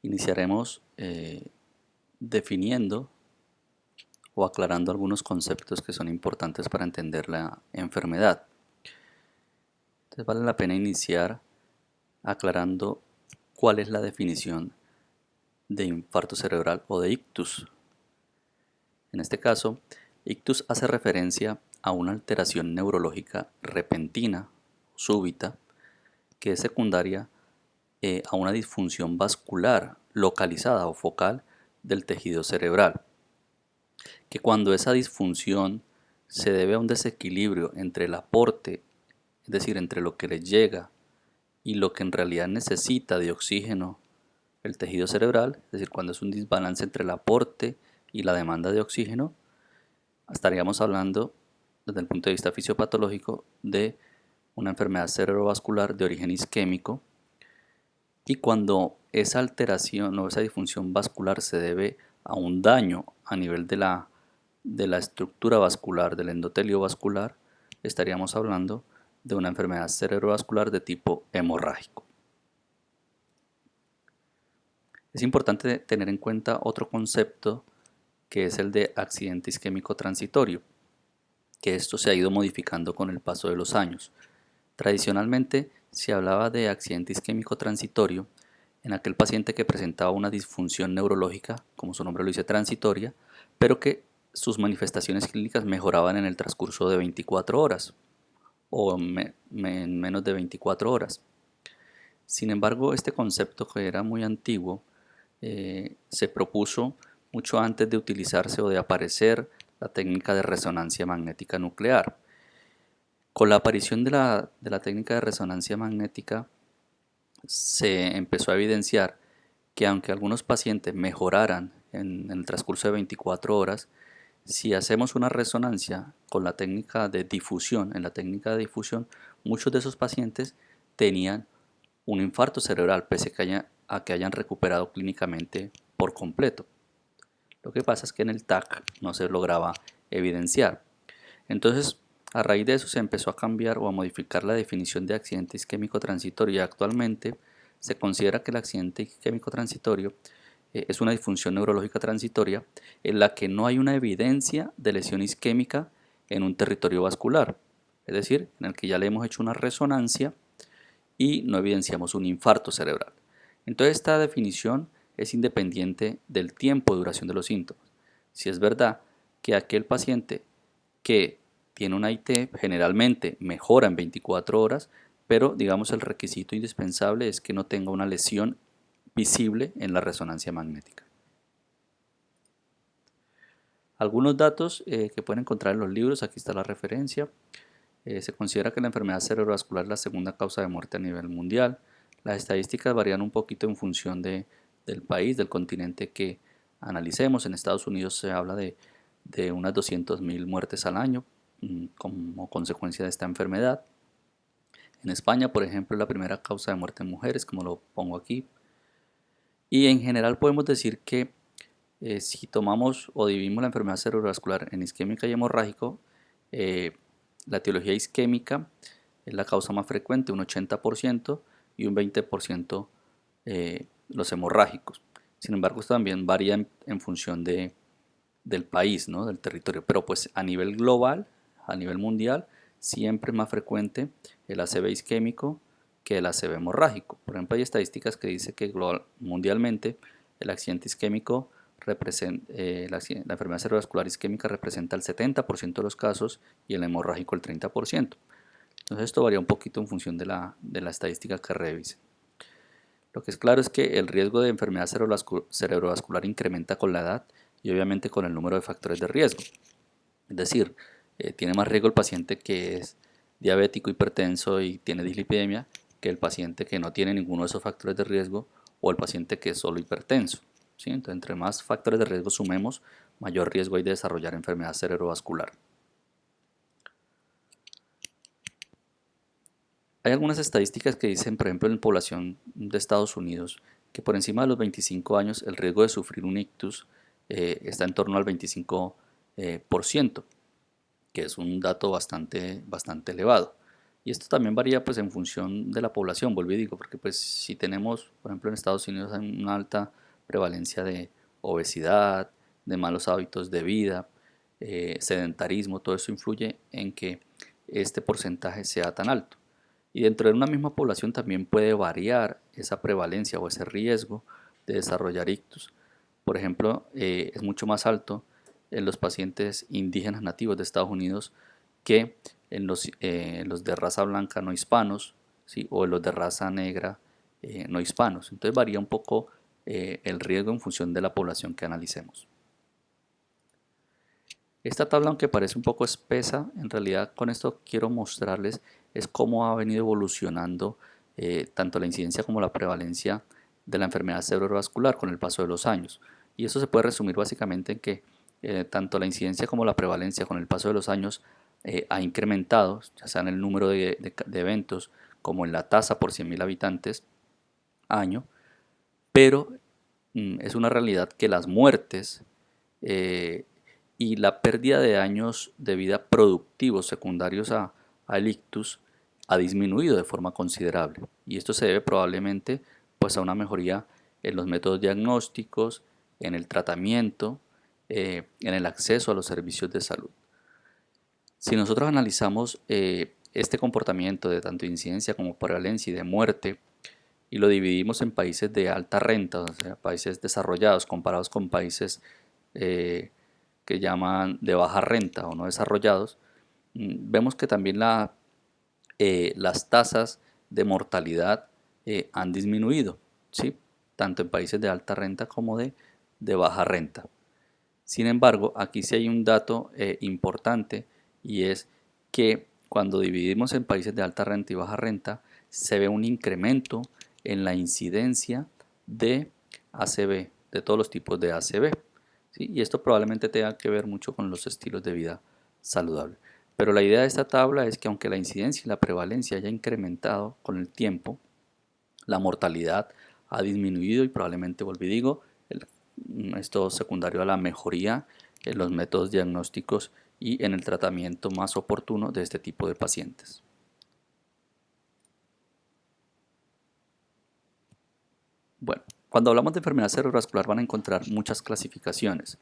Iniciaremos definiendo o aclarando algunos conceptos que son importantes para entender la enfermedad. Entonces vale la pena iniciar aclarando cuál es la definición de infarto cerebral o de ictus. En este caso, ictus hace referencia a una alteración neurológica repentina, súbita, que es secundaria a una disfunción vascular localizada o focal del tejido cerebral, que cuando esa disfunción se debe a un desequilibrio entre el aporte, es decir, entre lo que le llega y lo que en realidad necesita de oxígeno el tejido cerebral, es decir, cuando es un desbalance entre el aporte y la demanda de oxígeno, estaríamos hablando desde el punto de vista fisiopatológico de una enfermedad cerebrovascular de origen isquémico. Y cuando esa alteración o esa disfunción vascular se debe a un daño a nivel de la estructura vascular, del endotelio vascular, estaríamos hablando de una enfermedad cerebrovascular de tipo hemorrágico. Es importante tener en cuenta otro concepto que es el de accidente isquémico transitorio, que esto se ha ido modificando con el paso de los años. Tradicionalmente se hablaba de accidente isquémico transitorio en aquel paciente que presentaba una disfunción neurológica, como su nombre lo dice, transitoria, pero que sus manifestaciones clínicas mejoraban en el transcurso de 24 horas o en menos de 24 horas. Sin embargo, este concepto, que era muy antiguo, se propuso mucho antes de utilizarse o de aparecer la técnica de resonancia magnética nuclear. Con la aparición de la técnica de resonancia magnética se empezó a evidenciar que aunque algunos pacientes mejoraran en el transcurso de 24 horas, si hacemos una resonancia con la técnica de difusión, en la técnica de difusión, muchos de esos pacientes tenían un infarto cerebral pese a que hayan recuperado clínicamente por completo. Lo que pasa es que en el TAC no se lograba evidenciar. Entonces, a raíz de eso se empezó a cambiar o a modificar la definición de accidente isquémico transitorio y actualmente se considera que el accidente isquémico transitorio es una disfunción neurológica transitoria en la que no hay una evidencia de lesión isquémica en un territorio vascular, es decir, en el que ya le hemos hecho una resonancia y no evidenciamos un infarto cerebral. Entonces esta definición es independiente del tiempo de duración de los síntomas. Si es verdad que aquel paciente que tiene una IT generalmente mejora en 24 horas, pero digamos el requisito indispensable es que no tenga una lesión visible en la resonancia magnética. Algunos datos que pueden encontrar en los libros, aquí está la referencia. Se considera que la enfermedad cerebrovascular es la segunda causa de muerte a nivel mundial. Las estadísticas varían un poquito en función del país, del continente que analicemos. En Estados Unidos se habla de unas 200.000 muertes al año como consecuencia de esta enfermedad. En España, por ejemplo, es la primera causa de muerte en mujeres, como lo pongo aquí. Y en general podemos decir que si tomamos o dividimos la enfermedad cerebrovascular en isquémica y hemorrágico, la etiología isquémica es la causa más frecuente, un 80%, y un 20% los hemorrágicos. Sin embargo, esto también varía en función del país, ¿no? Del territorio. Pero pues a nivel global, a nivel mundial, siempre es más frecuente el ACV isquémico que el ACV hemorrágico. Por ejemplo, hay estadísticas que dicen que mundialmente el accidente isquémico la enfermedad cerebrovascular isquémica representa el 70% de los casos y el hemorrágico el 30%. Entonces esto varía un poquito en función de la estadística que revise. Lo que es claro es que el riesgo de enfermedad cerebrovascular incrementa con la edad y obviamente con el número de factores de riesgo. Es decir, tiene más riesgo el paciente que es diabético, hipertenso y tiene dislipidemia que el paciente que no tiene ninguno de esos factores de riesgo o el paciente que es solo hipertenso. ¿Sí? Entonces, entre más factores de riesgo sumemos, mayor riesgo hay de desarrollar enfermedad cerebrovascular. Hay algunas estadísticas que dicen, por ejemplo, en población de Estados Unidos, que por encima de los 25 años el riesgo de sufrir un ictus está en torno al 25%, que es un dato bastante elevado. Y esto también varía pues en función de la población, vuelvo y digo, porque pues si tenemos, por ejemplo en Estados Unidos hay una alta prevalencia de obesidad, de malos hábitos de vida, sedentarismo, todo eso influye en que este porcentaje sea tan alto. Y dentro de una misma población también puede variar esa prevalencia o ese riesgo de desarrollar ictus. Por ejemplo, es mucho más alto en los pacientes indígenas nativos de Estados Unidos que en los de raza blanca no hispanos, ¿sí? O en los de raza negra no hispanos. Entonces varía un poco el riesgo en función de la población que analicemos. Esta tabla, aunque parece un poco espesa, en realidad con esto quiero mostrarles es cómo ha venido evolucionando tanto la incidencia como la prevalencia de la enfermedad cerebrovascular con el paso de los años. Y eso se puede resumir básicamente en que tanto la incidencia como la prevalencia con el paso de los años ha incrementado, ya sea en el número de eventos como en la tasa por 100.000 habitantes año, pero es una realidad que las muertes y la pérdida de años de vida productivos secundarios al ictus ha disminuido de forma considerable. Y esto se debe probablemente pues, a una mejoría en los métodos diagnósticos, en el tratamiento, en el acceso a los servicios de salud. Si nosotros analizamos este comportamiento de tanto incidencia como prevalencia y de muerte y lo dividimos en países de alta renta, o sea, países desarrollados comparados con países que llaman de baja renta o no desarrollados, vemos que también las tasas de mortalidad han disminuido, ¿sí? Tanto en países de alta renta como de baja renta. Sin embargo, aquí sí hay un dato importante y es que cuando dividimos en países de alta renta y baja renta, se ve un incremento en la incidencia de ACV, de todos los tipos de ACV. ¿Sí? Y esto probablemente tenga que ver mucho con los estilos de vida saludable. Pero la idea de esta tabla es que aunque la incidencia y la prevalencia haya incrementado con el tiempo, la mortalidad ha disminuido y probablemente, volví y digo, esto secundario a la mejoría en los métodos diagnósticos y en el tratamiento más oportuno de este tipo de pacientes. Bueno, cuando hablamos de enfermedad cerebrovascular van a encontrar muchas clasificaciones.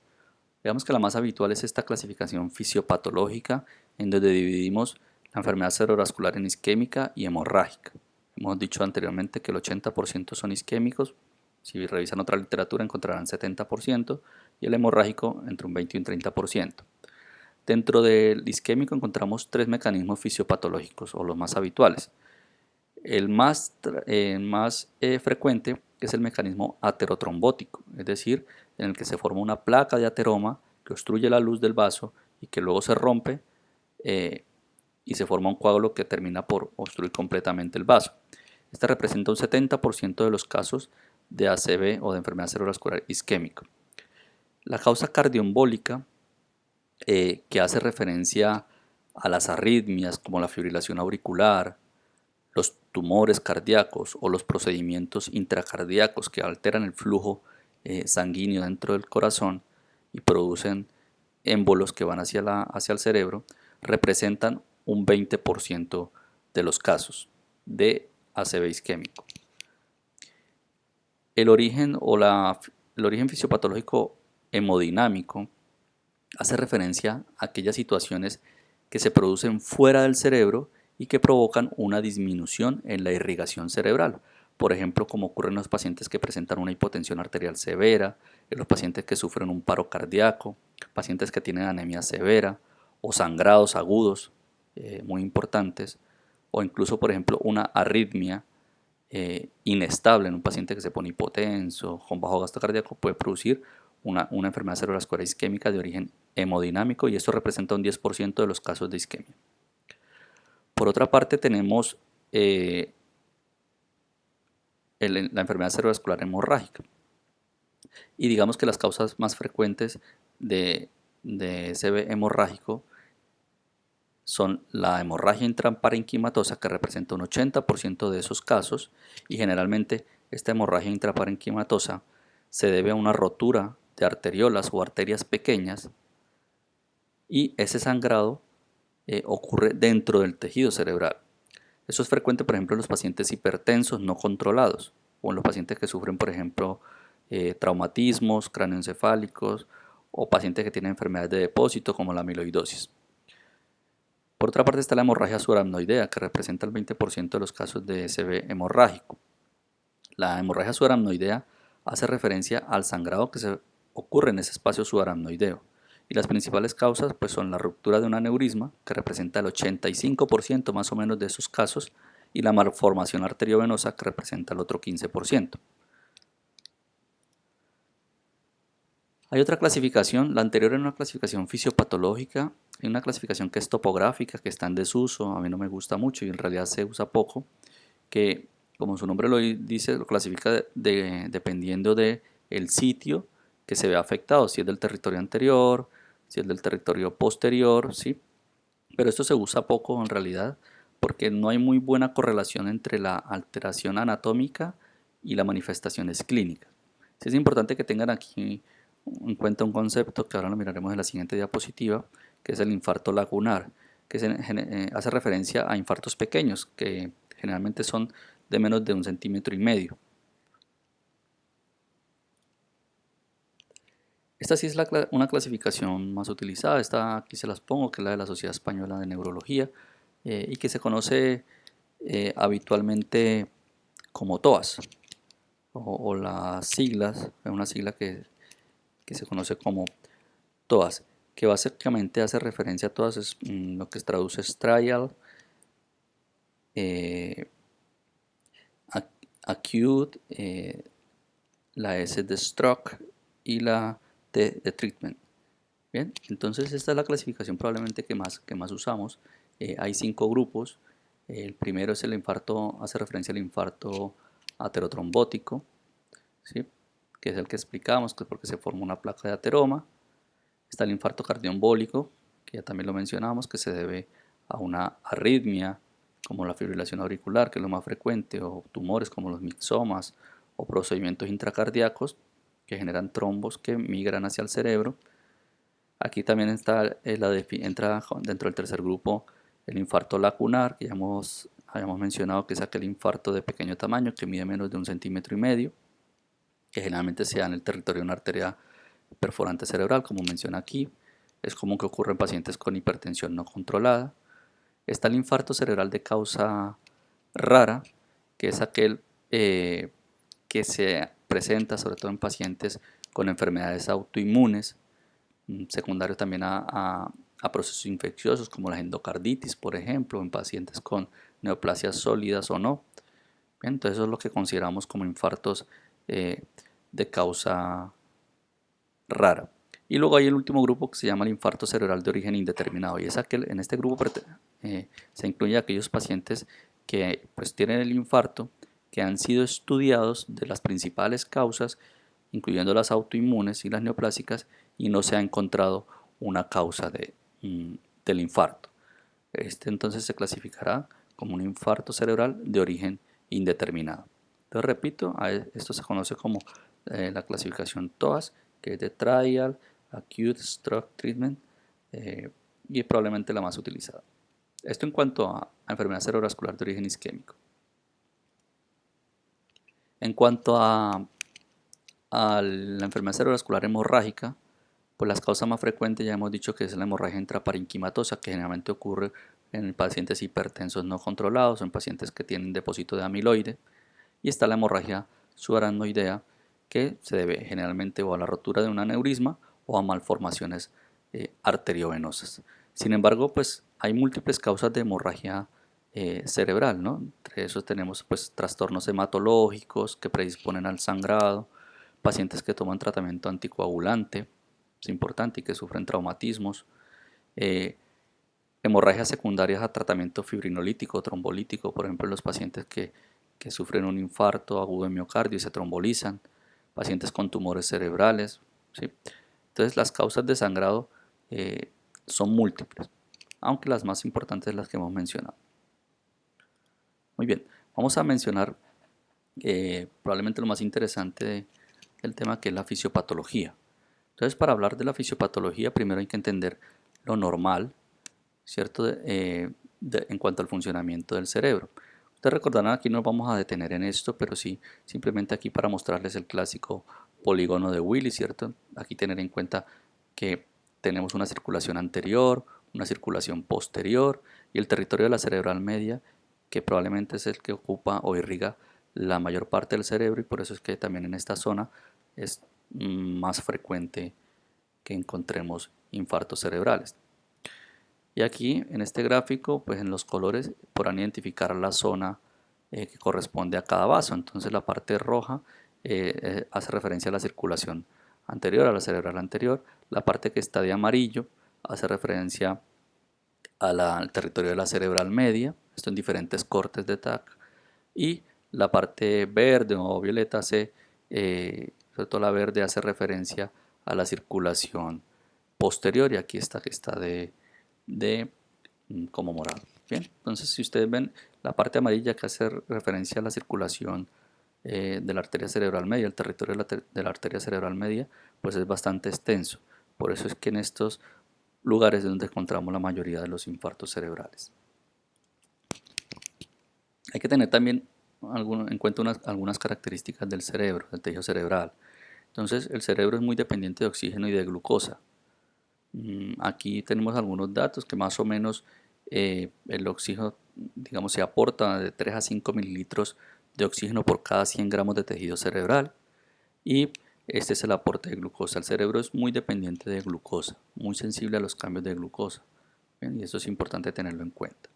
Veamos que la más habitual es esta clasificación fisiopatológica, en donde dividimos la enfermedad cerebrovascular en isquémica y hemorrágica. Hemos dicho anteriormente que el 80% son isquémicos, si revisan otra literatura encontrarán 70% y el hemorrágico entre un 20 y un 30%. Dentro del isquémico encontramos tres mecanismos fisiopatológicos o los más habituales. El más frecuente es el mecanismo aterotrombótico, es decir, en el que se forma una placa de ateroma que obstruye la luz del vaso y que luego se rompe y se forma un coágulo que termina por obstruir completamente el vaso. Este representa un 70% de los casos de ACV o de enfermedad cerebrovascular isquémica. La causa cardioembólica, que hace referencia a las arritmias como la fibrilación auricular, los tumores cardíacos o los procedimientos intracardíacos que alteran el flujo sanguíneo dentro del corazón y producen émbolos que van hacia el cerebro, representan un 20% de los casos de ACV isquémico. El origen fisiopatológico hemodinámico hace referencia a aquellas situaciones que se producen fuera del cerebro y que provocan una disminución en la irrigación cerebral. Por ejemplo, como ocurre en los pacientes que presentan una hipotensión arterial severa, en los pacientes que sufren un paro cardíaco, pacientes que tienen anemia severa o sangrados agudos muy importantes, o incluso, por ejemplo, una arritmia inestable en un paciente que se pone hipotenso, con bajo gasto cardíaco, puede producir una enfermedad cerebrovascular isquémica de origen hemodinámico y esto representa un 10% de los casos de isquemia. Por otra parte tenemos la enfermedad cerebrovascular hemorrágica y digamos que las causas más frecuentes de CV hemorrágico son la hemorragia intraparenquimatosa, que representa un 80% de esos casos, y generalmente esta hemorragia intraparenquimatosa se debe a una rotura de arteriolas o arterias pequeñas y ese sangrado ocurre dentro del tejido cerebral. Eso es frecuente, por ejemplo, en los pacientes hipertensos no controlados o en los pacientes que sufren, por ejemplo, traumatismos cráneoencefálicos o pacientes que tienen enfermedades de depósito como la amiloidosis. Por otra parte está la hemorragia subaracnoidea, que representa el 20% de los casos de SB hemorrágico. La hemorragia subaracnoidea hace referencia al sangrado que se ocurre en ese espacio subaracnoideo. Y las principales causas pues, son la ruptura de un aneurisma, que representa el 85% más o menos de esos casos, y la malformación arteriovenosa, que representa el otro 15%. Hay otra clasificación, la anterior era una clasificación fisiopatológica, hay una clasificación que es topográfica, que está en desuso, a mí no me gusta mucho y en realidad se usa poco, que como su nombre lo dice, lo clasifica dependiendo del sitio que se ve afectado, si es del territorio anterior, si es del territorio posterior, ¿sí? Pero esto se usa poco en realidad porque no hay muy buena correlación entre la alteración anatómica y las manifestaciones clínicas. Sí es importante que tengan aquí en cuenta un concepto que ahora lo miraremos en la siguiente diapositiva, que es el infarto lagunar, que hace referencia a infartos pequeños que generalmente son de menos de 1,5 cm. Esta sí es una clasificación más utilizada, esta aquí se las pongo, que es la de la Sociedad Española de Neurología y que se conoce habitualmente como TOAS o las siglas, una sigla que se conoce como TOAS, que básicamente hace referencia a todas, lo que se traduce es Trial, Acute, la S de Stroke y la T de Treatment. Bien, entonces esta es la clasificación probablemente que más usamos. Hay 5 grupos. El primero es el infarto, hace referencia al infarto aterotrombótico, ¿sí? Que es el que explicamos, que es porque se forma una placa de ateroma. Está el infarto cardioembólico, que ya también lo mencionamos, que se debe a una arritmia, como la fibrilación auricular, que es lo más frecuente, o tumores como los mixomas, o procedimientos intracardíacos que generan trombos que migran hacia el cerebro. Aquí también está entra dentro del tercer grupo el infarto lacunar, que ya habíamos mencionado, que es aquel infarto de pequeño tamaño que mide menos de 1,5 cm, que generalmente se da en el territorio de una arteria perforante cerebral, como menciona aquí. Es común que ocurra en pacientes con hipertensión no controlada. Está el infarto cerebral de causa rara, que es aquel que se presenta sobre todo en pacientes con enfermedades autoinmunes, secundario también a procesos infecciosos como la endocarditis, por ejemplo, en pacientes con neoplasias sólidas o no. Bien, entonces eso es lo que consideramos como infartos de causa rara. Y luego hay el último grupo que se llama el infarto cerebral de origen indeterminado, y es aquel, en este grupo se incluye aquellos pacientes que pues tienen el infarto, que han sido estudiados de las principales causas, incluyendo las autoinmunes y las neoplásicas, y no se ha encontrado una causa del infarto. Este entonces se clasificará como un infarto cerebral de origen indeterminado. Entonces repito, esto se conoce como la clasificación TOAS, que es de Trial Acute Stroke Treatment, y es probablemente la más utilizada. Esto en cuanto a enfermedad cerebrovascular de origen isquémico. En cuanto a la enfermedad cerebrovascular hemorrágica, pues las causas más frecuentes ya hemos dicho que es la hemorragia intraparenquimatosa, que generalmente ocurre en pacientes hipertensos no controlados o en pacientes que tienen depósito de amiloide. Y está la hemorragia subaracnoidea, que se debe generalmente o a la rotura de un aneurisma o a malformaciones arteriovenosas. Sin embargo, pues hay múltiples causas de hemorragia cerebral, ¿no? Entre esos tenemos pues trastornos hematológicos que predisponen al sangrado, pacientes que toman tratamiento anticoagulante, es importante, y que sufren traumatismos, hemorragias secundarias a tratamiento fibrinolítico o trombolítico, por ejemplo, los pacientes que sufren un infarto agudo de miocardio y se trombolizan, pacientes con tumores cerebrales, ¿sí? Entonces las causas de sangrado son múltiples, aunque las más importantes son las que hemos mencionado. Muy bien, vamos a mencionar probablemente lo más interesante del tema, que es la fisiopatología. Entonces, para hablar de la fisiopatología, primero hay que entender lo normal, ¿cierto? en cuanto al funcionamiento del cerebro. Ustedes recordarán, aquí no nos vamos a detener en esto, pero sí simplemente aquí para mostrarles el clásico polígono de Willy, ¿cierto? Aquí tener en cuenta que tenemos una circulación anterior, una circulación posterior y el territorio de la cerebral media, que probablemente es el que ocupa o irriga la mayor parte del cerebro, y por eso es que también en esta zona es más frecuente que encontremos infartos cerebrales. Y aquí en este gráfico, pues en los colores podrán identificar la zona que corresponde a cada vaso. Entonces la parte roja hace referencia a la circulación anterior, a la cerebral anterior. La parte que está de amarillo hace referencia al territorio de la cerebral media, esto en diferentes cortes de TAC. Y la parte verde o violeta sobre todo la verde, hace referencia a la circulación posterior, y aquí está que está como morado. Bien, entonces si ustedes ven la parte amarilla que hace referencia a la circulación de la arteria cerebral media, el territorio de la arteria cerebral media, pues es bastante extenso. Por eso es que en estos lugares es donde encontramos la mayoría de los infartos cerebrales. Hay que tener también en cuenta algunas características del cerebro, del tejido cerebral. Entonces el cerebro es muy dependiente de oxígeno y de glucosa. Aquí tenemos algunos datos que más o menos el oxígeno, digamos, se aporta de 3 a 5 mililitros de oxígeno por cada 100 gramos de tejido cerebral, y este es el aporte de glucosa. El cerebro es muy dependiente de glucosa, muy sensible a los cambios de glucosa. Bien, y eso es importante tenerlo en cuenta.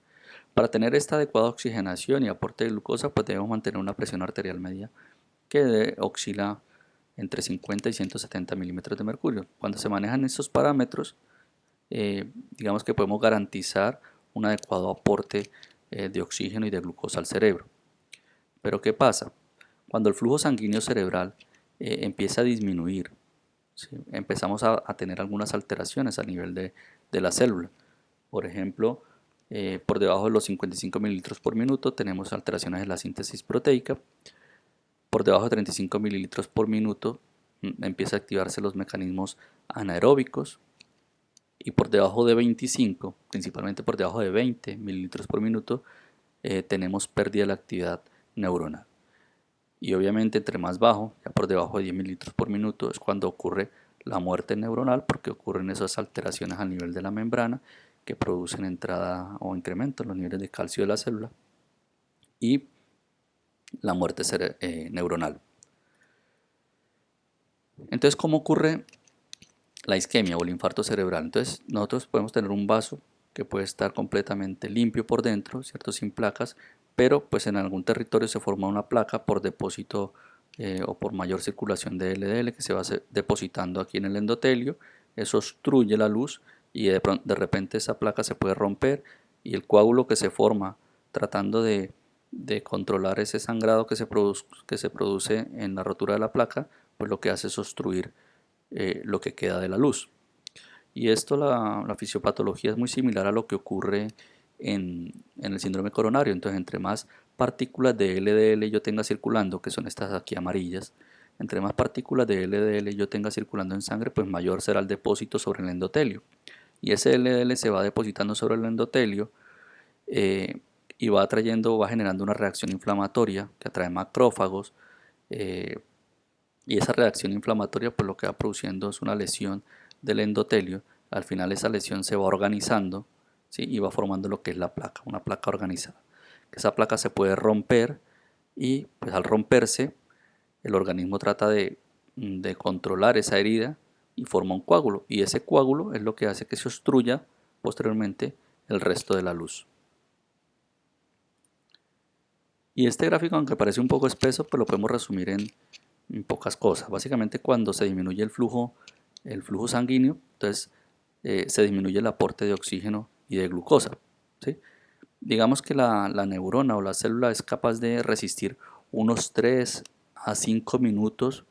Para tener esta adecuada oxigenación y aporte de glucosa, pues debemos mantener una presión arterial media que oscila entre 50 y 170 milímetros de mercurio. Cuando se manejan estos parámetros, digamos que podemos garantizar un adecuado aporte de oxígeno y de glucosa al cerebro. Pero ¿qué pasa? Cuando el flujo sanguíneo cerebral empieza a disminuir, ¿sí? Empezamos a tener algunas alteraciones a nivel de la célula. Por ejemplo, por debajo de los 55 mililitros por minuto tenemos alteraciones en la síntesis proteica. Por debajo de 35 mililitros por minuto empieza a activarse los mecanismos anaeróbicos, y por debajo de 25, principalmente por debajo de 20 mililitros por minuto, tenemos pérdida de la actividad neuronal. Y obviamente entre más bajo, ya por debajo de 10 mililitros por minuto, es cuando ocurre la muerte neuronal, porque ocurren esas alteraciones a nivel de la membrana que producen entrada o incremento en los niveles de calcio de la célula y la muerte neuronal. Entonces, ¿cómo ocurre la isquemia o el infarto cerebral? Entonces, nosotros podemos tener un vaso que puede estar completamente limpio por dentro, ¿cierto? Sin placas, pero pues en algún territorio se forma una placa por depósito o por mayor circulación de LDL que se va depositando aquí en el endotelio. Eso obstruye la luz y de repente esa placa se puede romper, y el coágulo que se forma tratando de controlar ese sangrado que se produce en la rotura de la placa, pues lo que hace es obstruir lo que queda de la luz. Y esto, la fisiopatología es muy similar a lo que ocurre en el síndrome coronario. Entonces, entre más partículas de LDL yo tenga circulando, que son estas aquí amarillas, entre más partículas de LDL yo tenga circulando en sangre, pues mayor será el depósito sobre el endotelio. Y ese LDL se va depositando sobre el endotelio y va generando una reacción inflamatoria que atrae macrófagos, y esa reacción inflamatoria pues lo que va produciendo es una lesión del endotelio. Al final esa lesión se va organizando, ¿sí? Y va formando lo que es la placa, una placa organizada. Esa placa se puede romper, y pues al romperse el organismo trata de controlar esa herida y forma un coágulo, y ese coágulo es lo que hace que se obstruya posteriormente el resto de la luz. Y este gráfico, aunque parece un poco espeso, pues lo podemos resumir en pocas cosas. Básicamente, cuando se disminuye el flujo sanguíneo, entonces se disminuye el aporte de oxígeno y de glucosa, ¿sí? Digamos que la neurona o la célula es capaz de resistir unos 3 a 5 minutos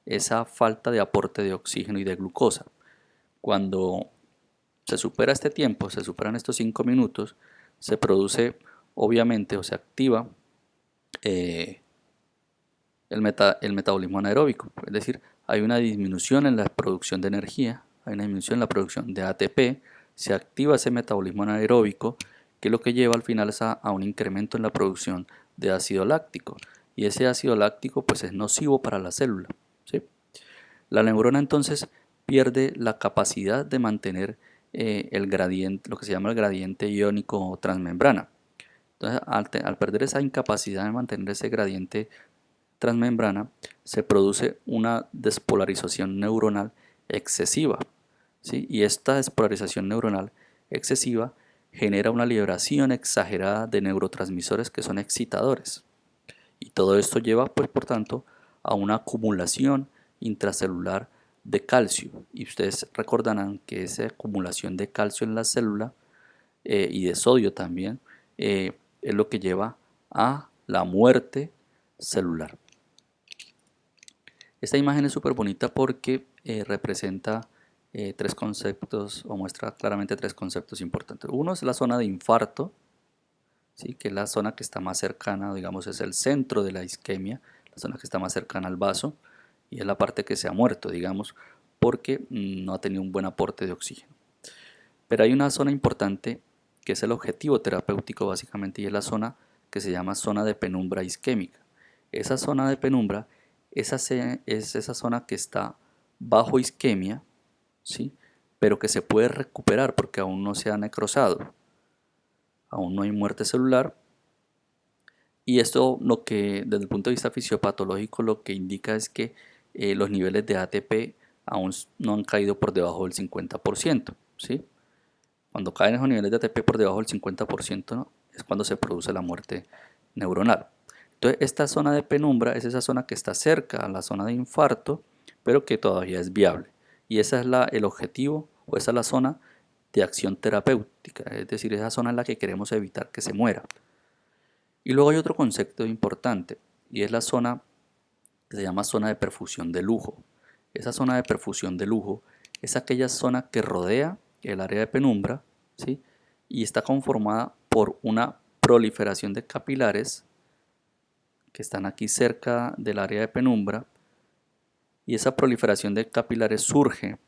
esa falta de aporte de oxígeno y de glucosa. Cuando se supera este tiempo, se superan estos 5 minutos, se produce obviamente o se activa el metabolismo anaeróbico, es decir, hay una disminución en la producción de energía, hay una disminución en la producción de ATP, se activa ese metabolismo anaeróbico que lo que lleva al final es a un incremento en la producción de ácido láctico, y ese ácido láctico pues es nocivo para la célula, ¿sí? La neurona entonces pierde la capacidad de mantener el gradiente, lo que se llama el gradiente iónico transmembrana. Entonces, al perder esa incapacidad de mantener ese gradiente transmembrana, se produce una despolarización neuronal excesiva, ¿sí? Y esta despolarización neuronal excesiva genera una liberación exagerada de neurotransmisores que son excitadores. Y todo esto lleva, pues, por tanto, a una acumulación intracelular de calcio. Y ustedes recordarán que esa acumulación de calcio en la célula y de sodio también es lo que lleva a la muerte celular. Esta imagen es súper bonita porque representa tres conceptos o muestra claramente tres conceptos importantes. Uno es la zona de infarto, ¿sí? Que es la zona que está más cercana, digamos, es el centro de la isquemia, la zona que está más cercana al vaso y es la parte que se ha muerto, digamos, porque no ha tenido un buen aporte de oxígeno. Pero hay una zona importante que es el objetivo terapéutico básicamente y es la zona que se llama zona de penumbra isquémica. Esa zona de penumbra es esa zona que está bajo isquemia, ¿sí? Pero que se puede recuperar porque aún no se ha necrosado, aún no hay muerte celular. Y esto lo que desde el punto de vista fisiopatológico lo que indica es que los niveles de ATP aún no han caído por debajo del 50%, ¿sí? Cuando caen esos niveles de ATP por debajo del 50%, ¿no? Es cuando se produce la muerte neuronal. Entonces, esta zona de penumbra es esa zona que está cerca a la zona de infarto, pero que todavía es viable. Y ese es el objetivo, o esa es la zona de acción terapéutica, es decir, esa zona en la que queremos evitar que se muera. Y luego hay otro concepto importante, y es la zona que se llama zona de perfusión de lujo. Esa zona de perfusión de lujo es aquella zona que rodea el área de penumbra, ¿sí? Y está conformada por una proliferación de capilares que están aquí cerca del área de penumbra, y esa proliferación de capilares surge,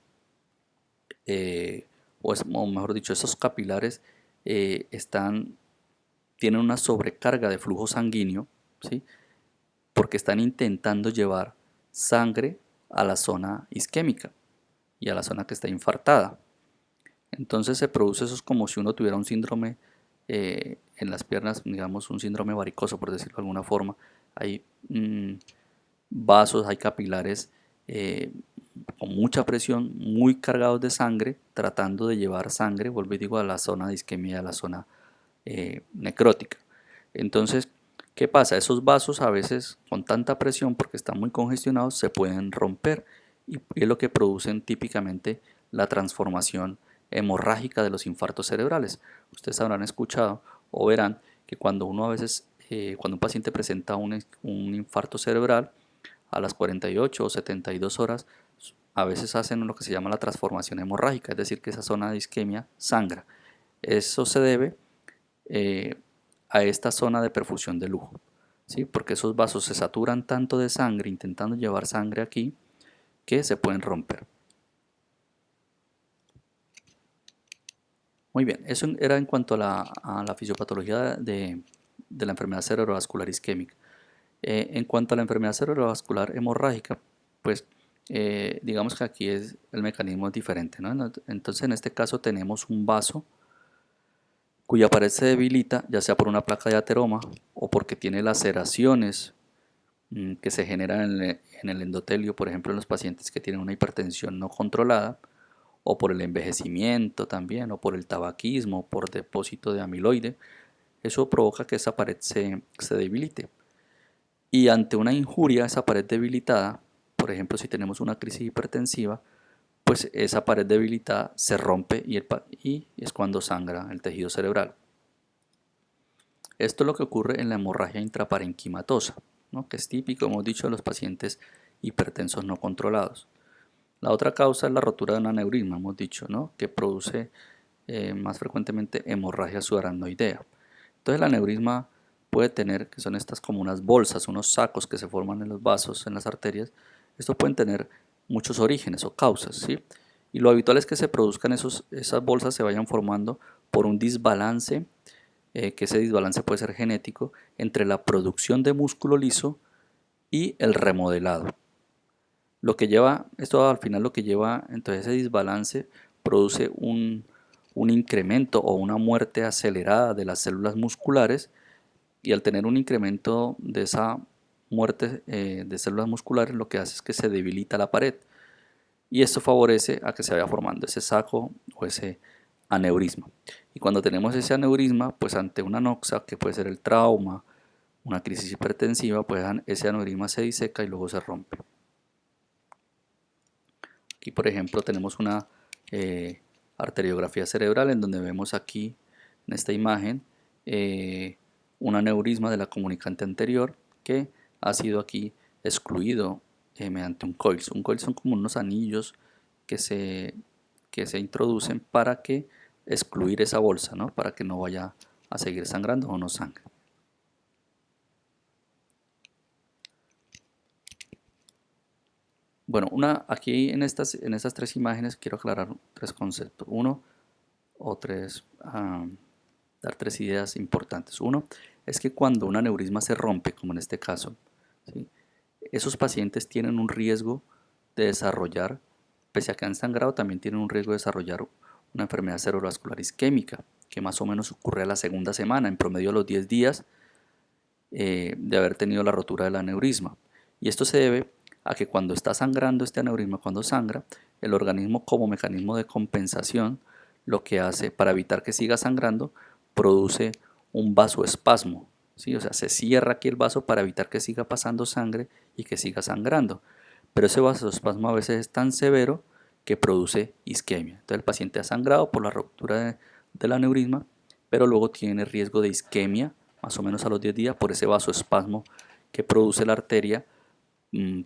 o mejor dicho, esos capilares tienen una sobrecarga de flujo sanguíneo, ¿sí? Porque están intentando llevar sangre a la zona isquémica y a la zona que está infartada. Entonces se produce eso, es como si uno tuviera un síndrome en las piernas, digamos un síndrome varicoso por decirlo de alguna forma. Hay vasos, hay capilares con mucha presión, muy cargados de sangre, tratando de llevar sangre, vuelvo y digo, a la zona de isquemia, a la zona necrótica. Entonces, ¿qué pasa? Esos vasos a veces con tanta presión, porque están muy congestionados, se pueden romper y es lo que producen típicamente la transformación hemorrágica de los infartos cerebrales. Ustedes habrán escuchado o verán que cuando uno a veces, cuando un paciente presenta un infarto cerebral, a las 48 o 72 horas, a veces hacen lo que se llama la transformación hemorrágica, es decir, que esa zona de isquemia sangra. Eso se debe a esta zona de perfusión de lujo, ¿sí? Porque esos vasos se saturan tanto de sangre intentando llevar sangre aquí que se pueden romper. Muy bien, eso era en cuanto a la fisiopatología de la enfermedad cerebrovascular isquémica. En cuanto a la enfermedad cerebrovascular hemorrágica, pues digamos que aquí el mecanismo es diferente, ¿no? Entonces en este caso tenemos un vaso cuya pared se debilita, ya sea por una placa de ateroma o porque tiene laceraciones que se generan en el endotelio, por ejemplo en los pacientes que tienen una hipertensión no controlada, o por el envejecimiento también, o por el tabaquismo, por depósito de amiloide. Eso provoca que esa pared se debilite. Y ante una injuria, esa pared debilitada, por ejemplo si tenemos una crisis hipertensiva, pues esa pared debilitada se rompe y es cuando sangra el tejido cerebral. Esto es lo que ocurre en la hemorragia intraparenquimatosa, ¿no? Que es típico, hemos dicho, de los pacientes hipertensos no controlados. La otra causa es la rotura de un aneurisma, hemos dicho, ¿no? Que produce más frecuentemente hemorragia subaracnoidea. Entonces el aneurisma puede tener, que son estas como unas bolsas, unos sacos que se forman en los vasos, en las arterias. Estos pueden tener muchos orígenes o causas, ¿sí? Y lo habitual es que se produzcan esas bolsas se vayan formando por un desbalance que ese desbalance puede ser genético, entre la producción de músculo liso y el remodelado. Lo que lleva, esto al final lo que lleva, entonces ese desbalance produce un incremento o una muerte acelerada de las células musculares, y al tener un incremento de esa muerte de células musculares, lo que hace es que se debilita la pared, y esto favorece a que se vaya formando ese saco o ese aneurisma. Y cuando tenemos ese aneurisma, pues ante una noxa, que puede ser el trauma, una crisis hipertensiva, pues ese aneurisma se diseca y luego se rompe. Aquí, por ejemplo, tenemos una arteriografía cerebral en donde vemos aquí, en esta imagen, un aneurisma de la comunicante anterior que ha sido aquí excluido mediante un coils. Un coils son como unos anillos que se introducen para que excluir esa bolsa, ¿no? Para que no vaya a seguir sangrando o no sangre. Bueno, aquí en estas tres imágenes quiero aclarar tres conceptos. Dar tres ideas importantes. Uno es que cuando un aneurisma se rompe, como en este caso, ¿sí?, esos pacientes tienen un riesgo de desarrollar, pese a que han sangrado, también tienen un riesgo de desarrollar una enfermedad cerebrovascular isquémica, que más o menos ocurre a la segunda semana, en promedio a los 10 días de haber tenido la rotura del aneurisma. Y esto se debe a que cuando está sangrando este aneurisma, cuando sangra, el organismo, como mecanismo de compensación, lo que hace para evitar que siga sangrando, produce un vasoespasmo, ¿sí? O sea, se cierra aquí el vaso para evitar que siga pasando sangre y que siga sangrando. Pero ese vasoespasmo a veces es tan severo que produce isquemia. Entonces el paciente ha sangrado por la ruptura del aneurisma, pero luego tiene riesgo de isquemia más o menos a los 10 días por ese vasoespasmo que produce la arteria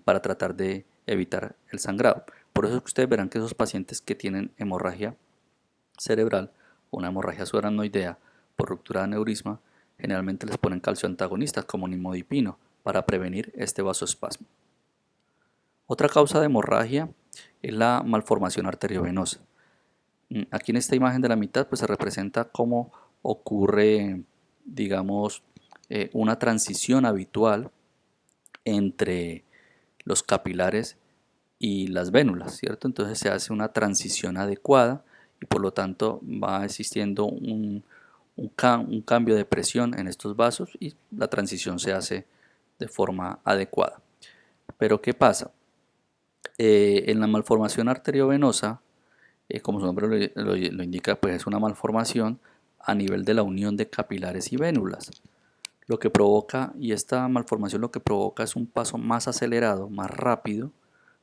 para tratar de evitar el sangrado. Por eso es que ustedes verán que esos pacientes que tienen hemorragia cerebral o una hemorragia subaracnoidea por ruptura de aneurisma, generalmente les ponen calcio antagonistas como nimodipino para prevenir este vasoespasmo. Otra causa de hemorragia es la malformación arteriovenosa. Aquí en esta imagen de la mitad pues se representa cómo ocurre, digamos, una transición habitual entre los capilares y las vénulas, ¿cierto? Entonces se hace una transición adecuada y por lo tanto va existiendo un cambio de presión en estos vasos y la transición se hace de forma adecuada. Pero ¿qué pasa? En la malformación arteriovenosa, como su nombre lo indica, pues es una malformación a nivel de la unión de capilares y vénulas. Lo que provoca, y esta malformación lo que provoca es un paso más acelerado, más rápido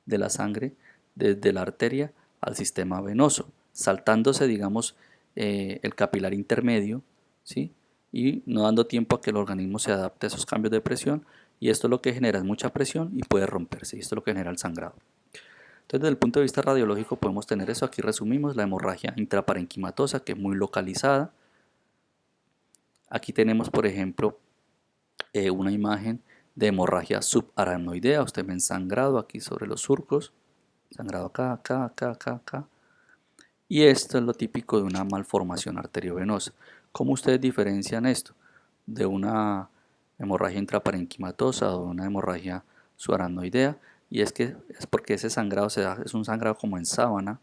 de la sangre desde la arteria al sistema venoso, saltándose, digamos, el capilar intermedio, ¿sí?, y no dando tiempo a que el organismo se adapte a esos cambios de presión, y esto lo que genera es mucha presión y puede romperse, y esto es lo que genera el sangrado. Entonces, desde el punto de vista radiológico podemos tener eso. Aquí resumimos la hemorragia intraparenquimatosa, que es muy localizada. Aquí tenemos, por ejemplo, una imagen de hemorragia subaracnoidea. Usted ven sangrado aquí sobre los surcos, sangrado acá, acá, acá, acá, acá. Y esto es lo típico de una malformación arteriovenosa. ¿Cómo ustedes diferencian esto de una hemorragia intraparenquimatosa o de una hemorragia subaracnoidea? Y es porque ese sangrado es un sangrado como en sábana,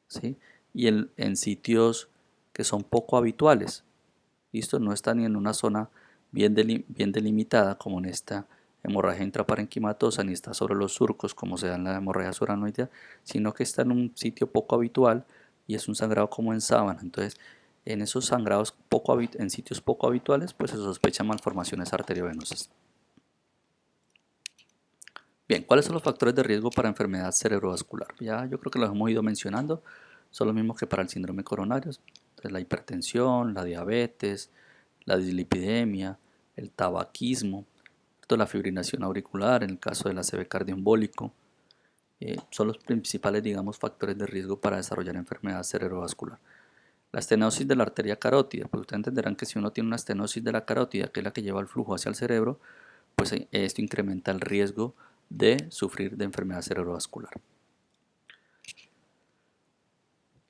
¿sí?, y en sitios que son poco habituales. ¿Listo? No está ni en una zona bien delimitada como en esta hemorragia intraparenquimatosa, ni está sobre los surcos como se da en la hemorragia subaracnoidea, sino que está en un sitio poco habitual y es un sangrado como en sábana. Entonces, en esos sangrados en sitios poco habituales, pues se sospechan malformaciones arteriovenosas. Bien, ¿cuáles son los factores de riesgo para enfermedad cerebrovascular? Ya yo creo que los hemos ido mencionando, son los mismos que para el síndrome coronario. Entonces, la hipertensión, la diabetes, la dislipidemia, el tabaquismo, la fibrinación auricular en el caso del ACV cardioembólico, son los principales, digamos, factores de riesgo para desarrollar enfermedad cerebrovascular. La estenosis de la arteria carótida, pues ustedes entenderán que si uno tiene una estenosis de la carótida, que es la que lleva el flujo hacia el cerebro, pues esto incrementa el riesgo de sufrir de enfermedad cerebrovascular.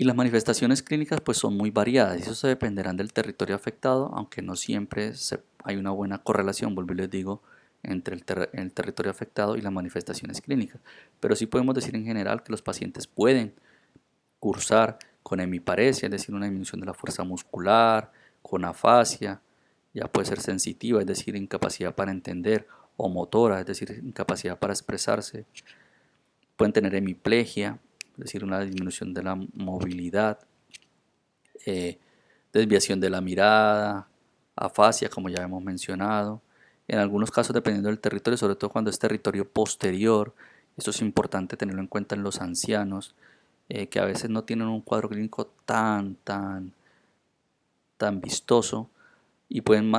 Y las manifestaciones clínicas pues son muy variadas y eso se dependerán del territorio afectado, aunque no siempre hay una buena correlación, vuelvo y les digo, entre el territorio afectado y las manifestaciones clínicas. Pero sí podemos decir en general que los pacientes pueden cursar con hemiparesia, es decir, una disminución de la fuerza muscular, con afasia, ya puede ser sensitiva, es decir, incapacidad para entender, o motora, es decir, incapacidad para expresarse. Pueden tener hemiplegia, es decir, una disminución de la movilidad, desviación de la mirada, afasia, como ya hemos mencionado. En algunos casos, dependiendo del territorio, sobre todo cuando es territorio posterior, esto es importante tenerlo en cuenta en los ancianos, que a veces no tienen un cuadro clínico tan vistoso y pueden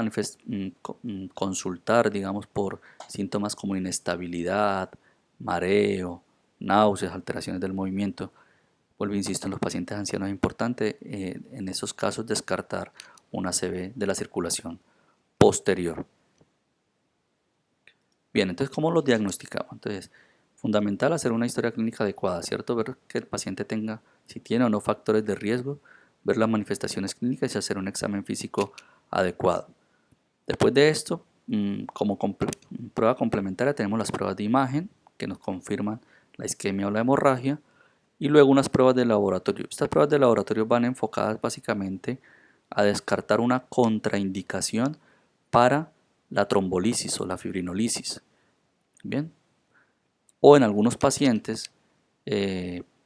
consultar, digamos, por síntomas como inestabilidad, mareo, náuseas, alteraciones del movimiento. Vuelvo, insisto, en los pacientes ancianos es importante en esos casos descartar una ACV de la circulación posterior. Bien, entonces, ¿cómo los diagnosticamos? Entonces, fundamental hacer una historia clínica adecuada, ¿cierto? Ver que el paciente tenga, si tiene o no factores de riesgo, ver las manifestaciones clínicas y hacer un examen físico adecuado. Después de esto, como prueba complementaria tenemos las pruebas de imagen que nos confirman la isquemia o la hemorragia y luego unas pruebas de laboratorio. Estas pruebas de laboratorio van enfocadas básicamente a descartar una contraindicación para la trombolisis o la fibrinolisis. Bien. O en algunos pacientes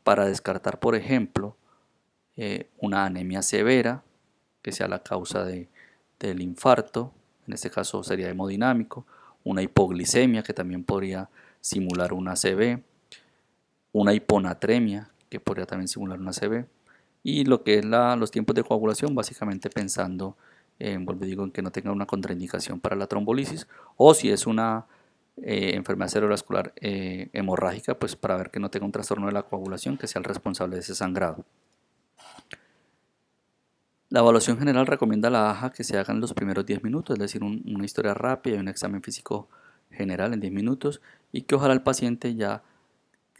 para descartar, por ejemplo, una anemia severa que sea la causa del infarto, en este caso sería hemodinámico, una hipoglicemia que también podría simular una ACV, una hiponatremia que podría también simular una ACV, y lo que es los tiempos de coagulación, básicamente pensando en que no tenga una contraindicación para la trombolisis, o si es una enfermedad cerebrovascular hemorrágica, pues para ver que no tenga un trastorno de la coagulación que sea el responsable de ese sangrado. La evaluación general recomienda a la AJA que se haga en los primeros 10 minutos, es decir, una historia rápida y un examen físico general en 10 minutos, y que ojalá el paciente ya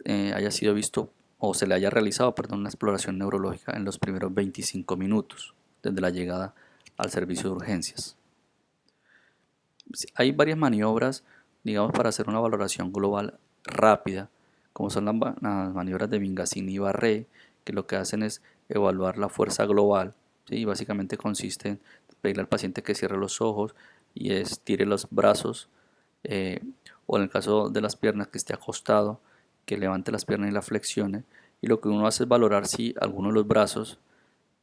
haya sido visto o se le haya realizado, perdón, una exploración neurológica en los primeros 25 minutos desde la llegada al servicio de urgencias. Hay varias maniobras, digamos, para hacer una valoración global rápida, como son las maniobras de Vingasini y Barré, que lo que hacen es evaluar la fuerza global, ¿sí? Y básicamente consiste en pedirle al paciente que cierre los ojos y estire los brazos, o en el caso de las piernas que esté acostado, que levante las piernas y las flexione, y lo que uno hace es valorar si alguno de los brazos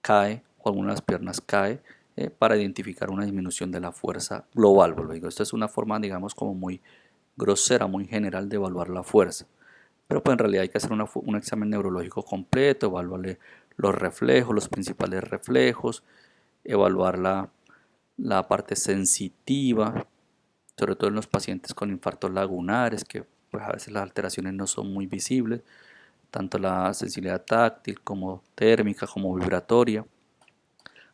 cae o alguna de las piernas cae, para identificar una disminución de la fuerza global. Esto es una forma, digamos, como muy grosera, muy general de evaluar la fuerza. Pero pues en realidad hay que hacer un examen neurológico completo, evaluarle los reflejos, los principales reflejos, evaluar la parte sensitiva, sobre todo en los pacientes con infartos lagunares, que pues a veces las alteraciones no son muy visibles, tanto la sensibilidad táctil como térmica como vibratoria.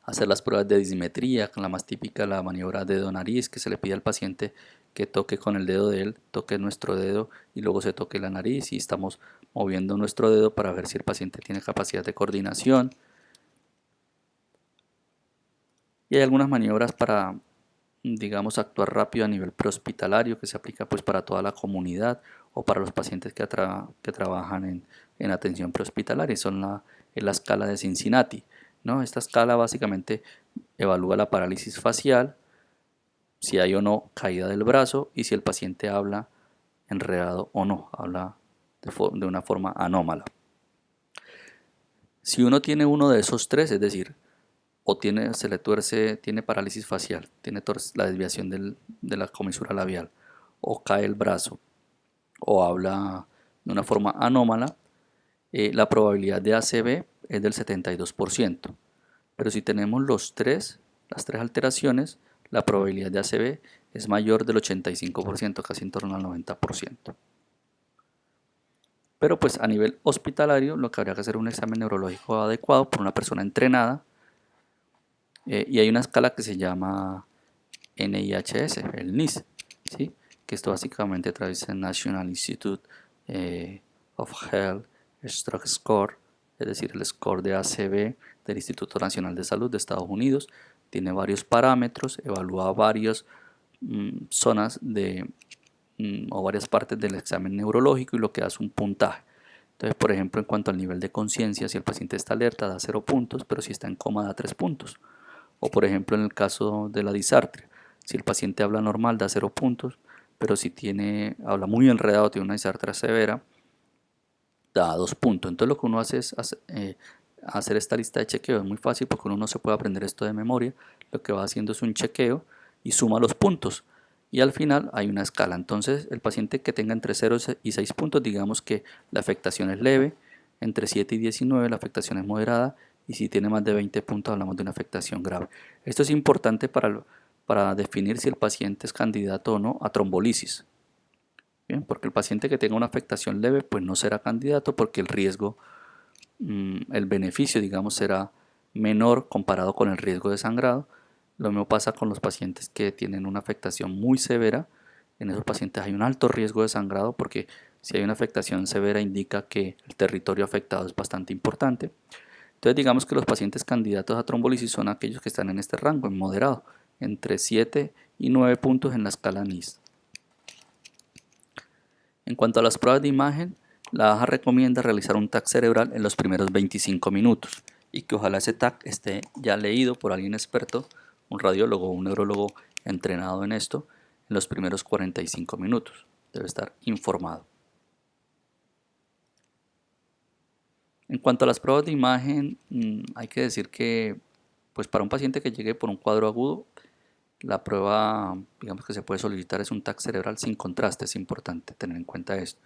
Hacer las pruebas de disimetría, con la más típica, la maniobra dedo-nariz, que se le pide al paciente que toque con el dedo de él, toque nuestro dedo y luego se toque la nariz y estamos moviendo nuestro dedo para ver si el paciente tiene capacidad de coordinación. Y hay algunas maniobras para, digamos, actuar rápido a nivel prehospitalario, que se aplica pues para toda la comunidad o para los pacientes que trabajan en atención prehospitalaria. Son la escala de Cincinnati, ¿no? Esta escala básicamente evalúa la parálisis facial, si hay o no caída del brazo y si el paciente habla enredado o no, habla de una forma anómala. Si uno tiene uno de esos tres, es decir, o se le tuerce, tiene parálisis facial, tiene la desviación de la comisura labial, o cae el brazo, o habla de una forma anómala, la probabilidad de ACV es del 72%. Pero si tenemos las tres alteraciones, la probabilidad de ACV es mayor del 85%, casi en torno al 90%. Pero pues a nivel hospitalario lo que habría que hacer es un examen neurológico adecuado por una persona entrenada, y hay una escala que se llama NIHS, el NIS, ¿sí? Que esto básicamente traduce National Institute of Health Stroke Score, es decir, el score de ACV del Instituto Nacional de Salud de Estados Unidos. Tiene varios parámetros, evalúa varias zonas o varias partes del examen neurológico y lo que da es un puntaje. Entonces, por ejemplo, en cuanto al nivel de conciencia, si el paciente está alerta da 0 puntos, pero si está en coma da 3 puntos. O por ejemplo, en el caso de la disartria, si el paciente habla normal da 0 puntos, pero si habla muy enredado, tiene una disartria severa, da 2 puntos. Entonces lo que uno hace es hacer esta lista de chequeo. Es muy fácil porque uno no se puede aprender esto de memoria. Lo que va haciendo es un chequeo y suma los puntos. Y al final hay una escala. Entonces el paciente que tenga entre 0 y 6 puntos, digamos que la afectación es leve. Entre 7 y 19 la afectación es moderada. Y si tiene más de 20 puntos hablamos de una afectación grave. Esto es importante para definir si el paciente es candidato o no a trombolisis. Bien, porque el paciente que tenga una afectación leve pues no será candidato porque el riesgo, el beneficio digamos será menor comparado con el riesgo de sangrado. Lo mismo pasa con los pacientes que tienen una afectación muy severa. En esos pacientes hay un alto riesgo de sangrado porque si hay una afectación severa indica que el territorio afectado es bastante importante. Entonces digamos que los pacientes candidatos a trombolisis son aquellos que están en este rango, en moderado, entre 7 y 9 puntos en la escala NIS. En cuanto a las pruebas de imagen, la AJA recomienda realizar un TAC cerebral en los primeros 25 minutos y que ojalá ese TAC esté ya leído por alguien experto, un radiólogo o un neurólogo entrenado en esto, en los primeros 45 minutos. Debe estar informado. En cuanto a las pruebas de imagen, hay que decir que pues para un paciente que llegue por un cuadro agudo, la prueba, digamos que se puede solicitar es un TAC cerebral sin contraste. Es importante tener en cuenta esto.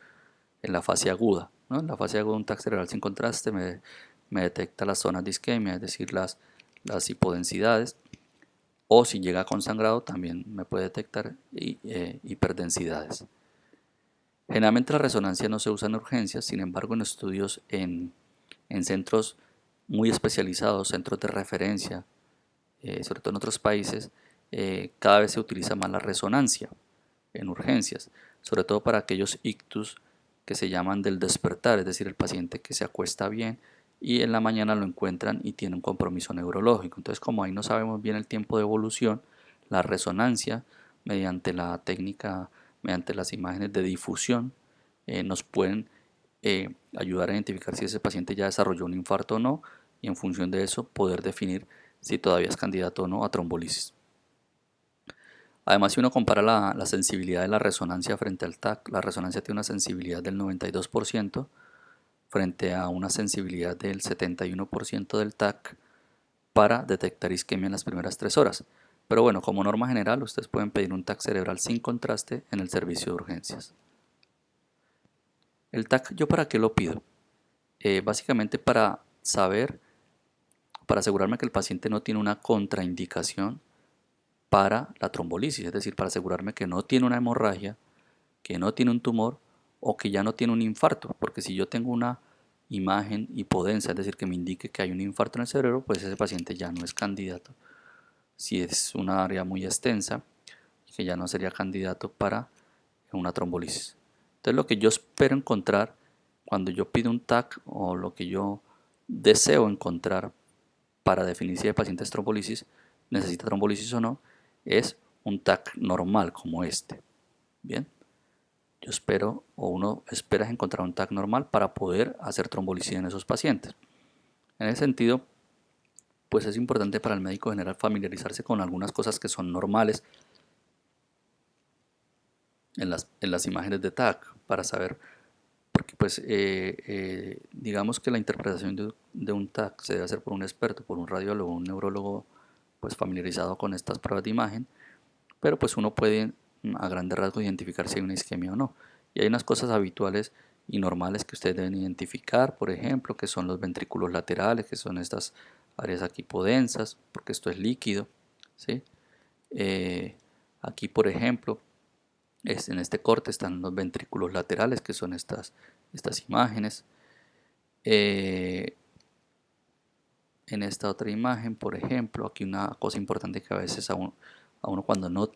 En la fase aguda, ¿no? En la fase aguda un TAC cerebral sin contraste me detecta las zonas de isquemia, es decir, las hipodensidades, o si llega con sangrado también me puede detectar hiperdensidades. Generalmente la resonancia no se usa en urgencias, sin embargo en estudios en centros muy especializados, centros de referencia, sobre todo en otros países, cada vez se utiliza más la resonancia en urgencias, sobre todo para aquellos ictus que se llaman del despertar, es decir, el paciente que se acuesta bien y en la mañana lo encuentran y tiene un compromiso neurológico. Entonces, como ahí no sabemos bien el tiempo de evolución, la resonancia mediante la técnica, mediante las imágenes de difusión, nos pueden ayudar a identificar si ese paciente ya desarrolló un infarto o no y en función de eso poder definir si todavía es candidato o no a trombolisis. Además, si uno compara la sensibilidad de la resonancia frente al TAC, la resonancia tiene una sensibilidad del 92% frente a una sensibilidad del 71% del TAC para detectar isquemia en las primeras 3 horas. Pero bueno, como norma general, ustedes pueden pedir un TAC cerebral sin contraste en el servicio de urgencias. ¿El TAC yo para qué lo pido? Básicamente para asegurarme que el paciente no tiene una contraindicación para la trombolisis, es decir, para asegurarme que no tiene una hemorragia, que no tiene un tumor o que ya no tiene un infarto, porque si yo tengo una imagen hipodensa, es decir, que me indique que hay un infarto en el cerebro, pues ese paciente ya no es candidato. Si es una área muy extensa, que ya no sería candidato para una trombolisis. Entonces lo que yo espero encontrar cuando yo pido un TAC o lo que yo deseo encontrar para definir si el paciente es trombolisis, necesita trombolisis o no, es un TAC normal como este. Bien, yo espero o uno espera encontrar un TAC normal para poder hacer trombolisis en esos pacientes. En ese sentido, pues es importante para el médico general familiarizarse con algunas cosas que son normales en las imágenes de TAC para saber, porque pues digamos que la interpretación de un TAC se debe hacer por un experto, por un radiólogo, un neurólogo pues familiarizado con estas pruebas de imagen, pero pues uno puede a grandes rasgos identificar si hay una isquemia o no. Y hay unas cosas habituales y normales que ustedes deben identificar, por ejemplo, que son los ventrículos laterales, que son estas áreas aquí hipodensas, porque esto es líquido, ¿sí? Aquí, por ejemplo, en este corte están los ventrículos laterales, que son estas imágenes. En esta otra imagen, por ejemplo, aquí una cosa importante que a veces a uno cuando no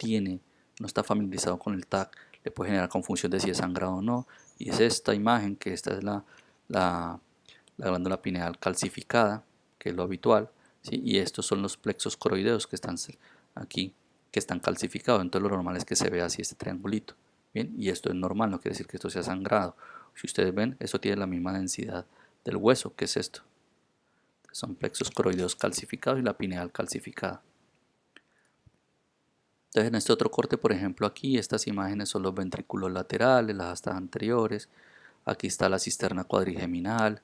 está familiarizado con el TAC, le puede generar confusión de si es sangrado o no, y es esta imagen, que esta es la la glándula pineal calcificada, que es lo habitual, ¿sí? Y estos son los plexos coroideos que están aquí, que están calcificados. Entonces lo normal es que se vea así este triangulito. Bien, y esto es normal, no quiere decir que esto sea sangrado. Si ustedes ven, esto tiene la misma densidad del hueso, que es esto. Son plexos coroideos calcificados y la pineal calcificada. Entonces en este otro corte, por ejemplo, aquí estas imágenes son los ventrículos laterales, las astas anteriores. Aquí está la cisterna cuadrigeminal.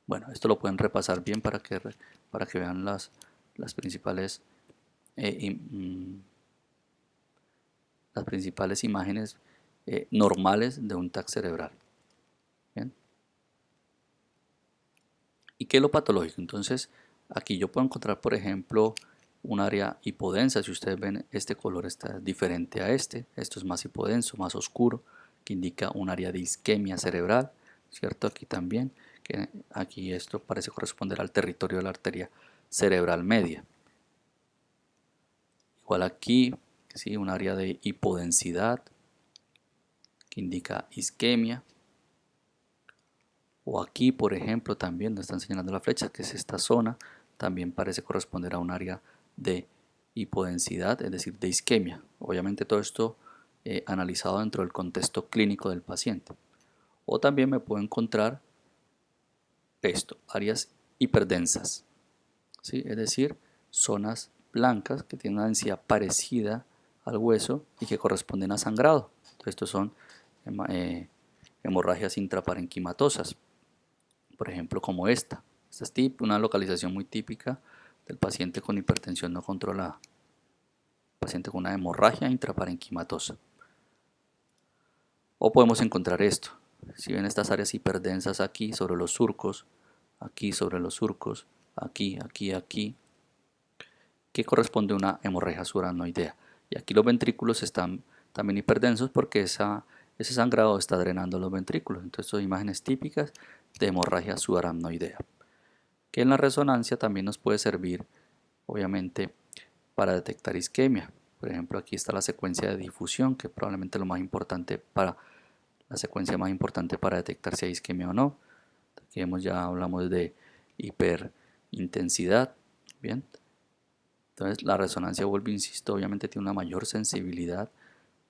Bueno, esto lo pueden repasar bien para que vean las principales imágenes normales de un TAC cerebral. ¿Bien? ¿Y qué es lo patológico? Entonces, aquí yo puedo encontrar, por ejemplo, un área hipodensa. Si ustedes ven, este color está diferente a este. Esto es más hipodenso, más oscuro, que indica un área de isquemia cerebral, ¿cierto? Aquí también, que aquí esto parece corresponder al territorio de la arteria cerebral media. Igual aquí, ¿sí? Un área de hipodensidad, que indica isquemia. O aquí, por ejemplo, también donde están señalando la flecha, que es esta zona, también parece corresponder a un área de hipodensidad, es decir, de isquemia. Obviamente todo esto analizado dentro del contexto clínico del paciente. O también me puedo encontrar esto, áreas hiperdensas, ¿sí? Es decir, zonas blancas que tienen una densidad parecida al hueso y que corresponden a sangrado. Entonces, estos son hemorragias intraparenquimatosas, por ejemplo, como esta. Esta es una localización muy típica del paciente con hipertensión no controlada, paciente con una hemorragia intraparenquimatosa. O podemos encontrar esto. Si ven estas áreas hiperdensas aquí sobre los surcos, aquí sobre los surcos, aquí, aquí, aquí, que corresponde a una hemorragia subaracnoidea. Y aquí los ventrículos están también hiperdensos porque ese sangrado está drenando los ventrículos. Entonces son imágenes típicas de hemorragia subaracnoidea, que en la resonancia también nos puede servir, obviamente, para detectar isquemia. Por ejemplo, aquí está la secuencia de difusión, que es probablemente la secuencia más importante para detectar si hay isquemia o no. Aquí ya hablamos de hiperintensidad. Bien. Entonces la resonancia, vuelvo, insisto, obviamente tiene una mayor sensibilidad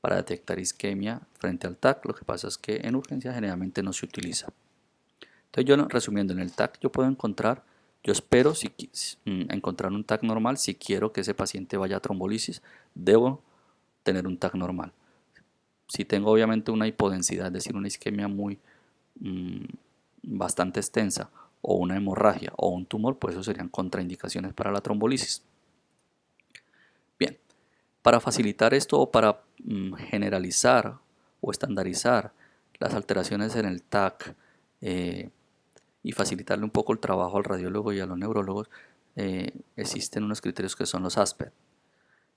para detectar isquemia frente al TAC. Lo que pasa es que en urgencia generalmente no se utiliza. Entonces yo, resumiendo, en el TAC yo espero encontrar un TAC normal. Si quiero que ese paciente vaya a trombolisis, debo tener un TAC normal. Si tengo obviamente una hipodensidad, es decir, una isquemia bastante extensa, o una hemorragia o un tumor, pues eso serían contraindicaciones para la trombolisis. Bien, para facilitar esto o para generalizar o estandarizar las alteraciones en el TAC y facilitarle un poco el trabajo al radiólogo y a los neurólogos, existen unos criterios que son los ASPED.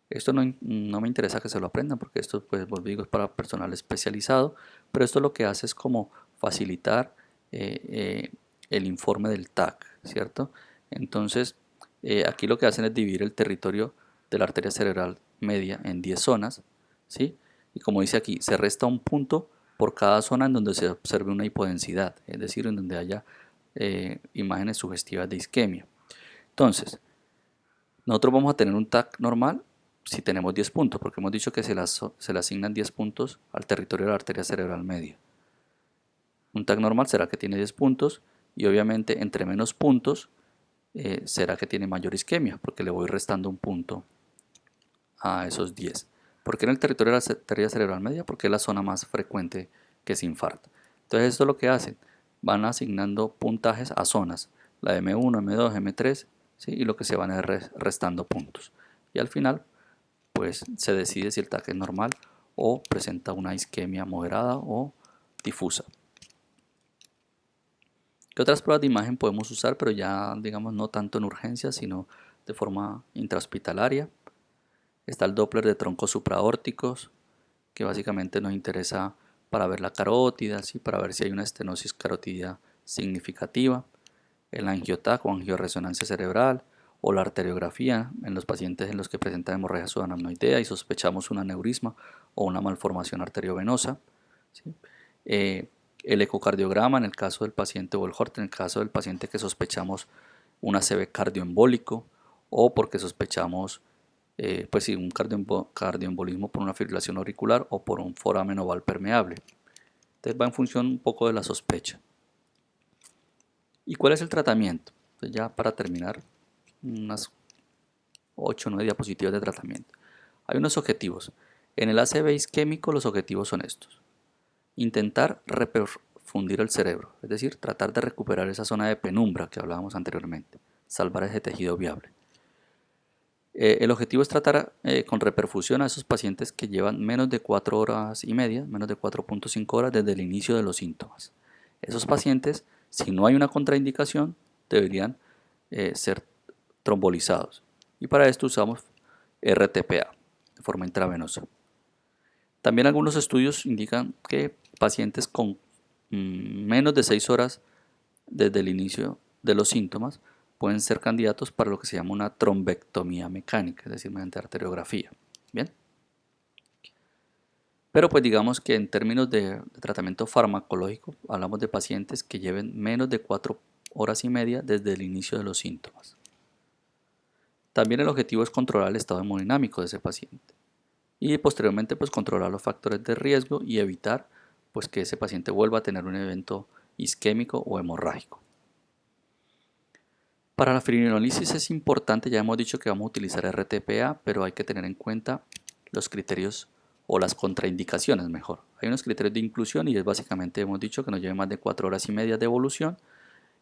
Esto no me interesa que se lo aprendan porque esto, pues, digo, es para personal especializado, pero esto lo que hace es como facilitar el informe del TAC, ¿cierto? Entonces, aquí lo que hacen es dividir el territorio de la arteria cerebral media en 10 zonas, ¿sí? Y como dice aquí, se resta un punto por cada zona en donde se observe una hipodensidad, es decir, en donde haya imágenes sugestivas de isquemia. Entonces, nosotros vamos a tener un TAC normal si tenemos 10 puntos, porque hemos dicho que se le asignan 10 puntos al territorio de la arteria cerebral media. Un TAC normal será que tiene 10 puntos y obviamente entre menos puntos será que tiene mayor isquemia, porque le voy restando un punto a esos 10. ¿Por qué en el territorio de la arteria cerebral media? Porque es la zona más frecuente que se infarta. Entonces esto es lo que hacen, van asignando puntajes a zonas, la M1, M2, M3, ¿sí? Y lo que se van a ir restando puntos. Y al final, pues se decide si el TAC es normal o presenta una isquemia moderada o difusa. ¿Qué otras pruebas de imagen podemos usar? Pero ya, digamos, no tanto en urgencia, sino de forma intrahospitalaria. Está el Doppler de troncos supraórticos, que básicamente nos interesa para ver la carótida, ¿sí? Para ver si hay una estenosis carotidia significativa. El angiotac o angioresonancia cerebral, o la arteriografía en los pacientes en los que presentan hemorragia subaracnoidea y sospechamos un aneurisma o una malformación arteriovenosa, ¿sí? El ecocardiograma en el caso del paciente, o el Holter en el caso del paciente que sospechamos un ACV cardioembólico o porque sospechamos pues sí, un cardioembolismo por una fibrilación auricular o por un foramen oval permeable. Entonces va en función un poco de la sospecha. ¿Y cuál es el tratamiento? Entonces ya para terminar, unas 8 o 9 diapositivas de tratamiento. Hay unos objetivos. En el ACV isquémico los objetivos son estos. Intentar reperfundir el cerebro, es decir, tratar de recuperar esa zona de penumbra que hablábamos anteriormente, salvar ese tejido viable. El objetivo es tratar con reperfusión a esos pacientes que llevan menos de 4 horas y media, menos de 4.5 horas desde el inicio de los síntomas. Esos pacientes, si no hay una contraindicación, deberían ser trombolizados. Y para esto usamos RTPA de forma intravenosa. También algunos estudios indican que pacientes con menos de 6 horas desde el inicio de los síntomas pueden ser candidatos para lo que se llama una trombectomía mecánica, es decir, mediante arteriografía. Bien. Pero pues digamos que en términos de tratamiento farmacológico hablamos de pacientes que lleven menos de 4 horas y media desde el inicio de los síntomas. También el objetivo es controlar el estado hemodinámico de ese paciente y posteriormente pues controlar los factores de riesgo y evitar pues que ese paciente vuelva a tener un evento isquémico o hemorrágico. Para la fibrinolisis es importante, ya hemos dicho que vamos a utilizar RTPA, pero hay que tener en cuenta los criterios o las contraindicaciones mejor. Hay unos criterios de inclusión y es básicamente hemos dicho que no lleve más de 4 horas y media de evolución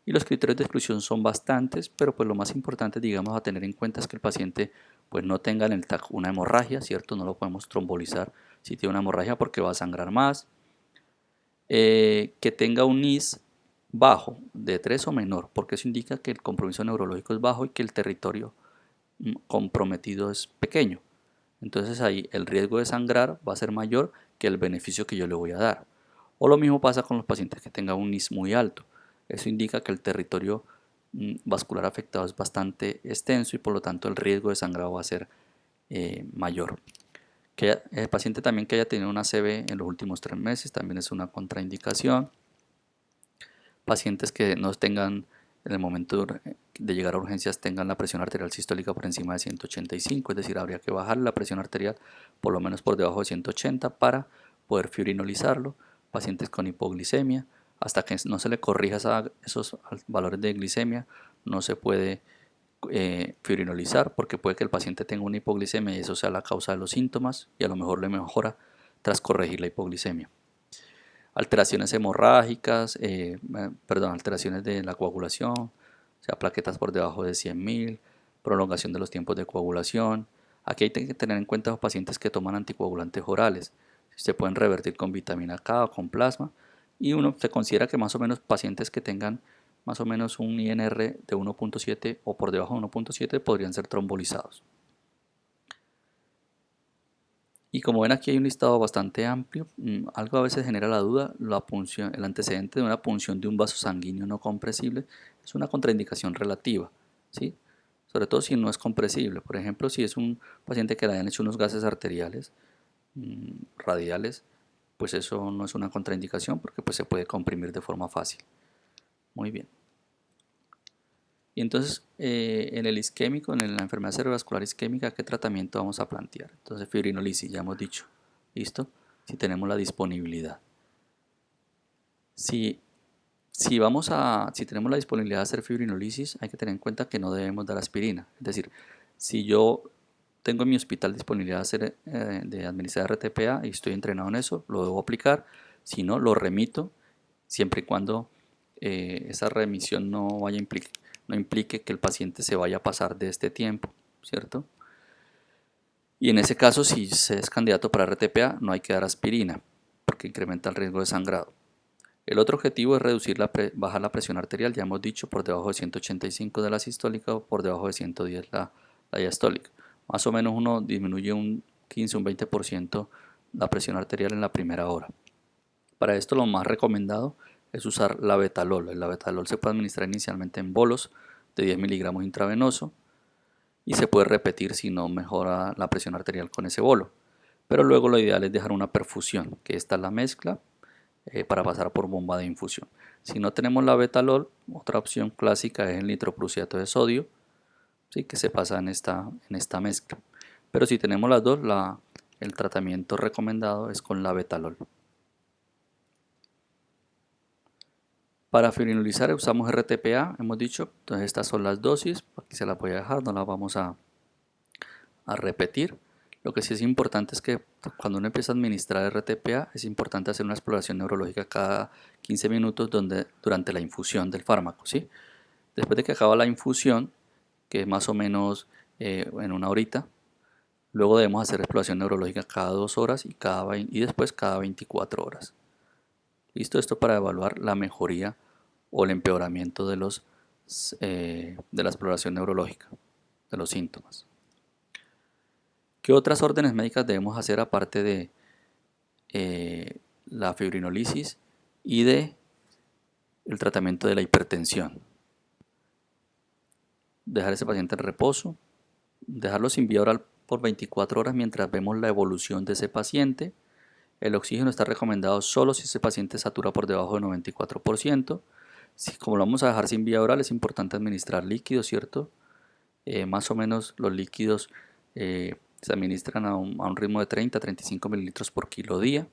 y los criterios de exclusión son bastantes, pero pues lo más importante digamos a tener en cuenta es que el paciente pues no tenga en el TAC una hemorragia, ¿cierto? No lo podemos trombolizar si tiene una hemorragia porque va a sangrar más, que tenga un NIS bajo, de 3 o menor, porque eso indica que el compromiso neurológico es bajo y que el territorio comprometido es pequeño. Entonces ahí el riesgo de sangrar va a ser mayor que el beneficio que yo le voy a dar. O lo mismo pasa con los pacientes que tengan un NIS muy alto. Eso indica que el territorio vascular afectado es bastante extenso y por lo tanto el riesgo de sangrado va a ser mayor. Que el paciente también que haya tenido una ACV en los últimos 3 meses también es una contraindicación. Pacientes que no tengan, en el momento de llegar a urgencias, tengan la presión arterial sistólica por encima de 185, es decir, habría que bajar la presión arterial por lo menos por debajo de 180 para poder fibrinolizarlo. Pacientes con hipoglicemia, hasta que no se le corrija esos valores de glicemia, no se puede fibrinolizar porque puede que el paciente tenga una hipoglicemia y eso sea la causa de los síntomas y a lo mejor le mejora tras corregir la hipoglicemia. Alteraciones hemorrágicas, alteraciones de la coagulación, o sea, plaquetas por debajo de 100.000, prolongación de los tiempos de coagulación. Aquí hay que tener en cuenta los pacientes que toman anticoagulantes orales. Se pueden revertir con vitamina K o con plasma y uno se considera que más o menos pacientes que tengan más o menos un INR de 1.7 o por debajo de 1.7 podrían ser trombolizados. Y como ven aquí hay un listado bastante amplio, algo a veces genera la duda, el antecedente de una punción de un vaso sanguíneo no compresible es una contraindicación relativa, ¿sí? Sobre todo si no es compresible. Por ejemplo, si es un paciente que le hayan hecho unos gases arteriales radiales, pues eso no es una contraindicación porque pues, se puede comprimir de forma fácil. Muy bien. Y entonces, en el isquémico, en la enfermedad cerebrovascular isquémica, ¿qué tratamiento vamos a plantear? Entonces, fibrinolisis, ya hemos dicho. ¿Listo? Si tenemos la disponibilidad. Si tenemos la disponibilidad de hacer fibrinolisis, hay que tener en cuenta que no debemos dar aspirina. Es decir, si yo tengo en mi hospital disponibilidad de administrar RTPA y estoy entrenado en eso, lo debo aplicar. Si no, lo remito, siempre y cuando esa remisión no implique que el paciente se vaya a pasar de este tiempo, ¿cierto? Y en ese caso, si se es candidato para RTPA, no hay que dar aspirina, porque incrementa el riesgo de sangrado. El otro objetivo es bajar la presión arterial, ya hemos dicho, por debajo de 185 de la sistólica o por debajo de 110 la diastólica. Más o menos uno disminuye un 15 o un 20% la presión arterial en la primera hora. Para esto lo más recomendado es usar labetalol. El labetalol se puede administrar inicialmente en bolos de 10 miligramos intravenoso y se puede repetir si no mejora la presión arterial con ese bolo. Pero luego lo ideal es dejar una perfusión, que esta es la mezcla para pasar por bomba de infusión. Si no tenemos la betalol, otra opción clásica es el nitroprusiato de sodio, ¿sí? Que se pasa en esta mezcla. Pero si tenemos las dos, el tratamiento recomendado es con la betalol. Para fibrinolizar usamos RTPA, hemos dicho, entonces estas son las dosis, aquí se las voy a dejar, no las vamos a repetir. Lo que sí es importante es que cuando uno empieza a administrar RTPA es importante hacer una exploración neurológica cada 15 minutos durante la infusión del fármaco, ¿sí? Después de que acaba la infusión, que es más o menos en una horita, luego debemos hacer exploración neurológica cada 2 horas y después cada 24 horas. ¿Listo? Esto para evaluar la mejoría o el empeoramiento de la exploración neurológica, de los síntomas. ¿Qué otras órdenes médicas debemos hacer aparte de la fibrinolisis y de el tratamiento de la hipertensión? Dejar a ese paciente en reposo, dejarlo sin vía oral por 24 horas mientras vemos la evolución de ese paciente. El oxígeno está recomendado solo si ese paciente satura por debajo del 94%. Como lo vamos a dejar sin vía oral, es importante administrar líquidos, ¿cierto? Más o menos los líquidos se administran a un ritmo de 30 a 35 mililitros por kilo día.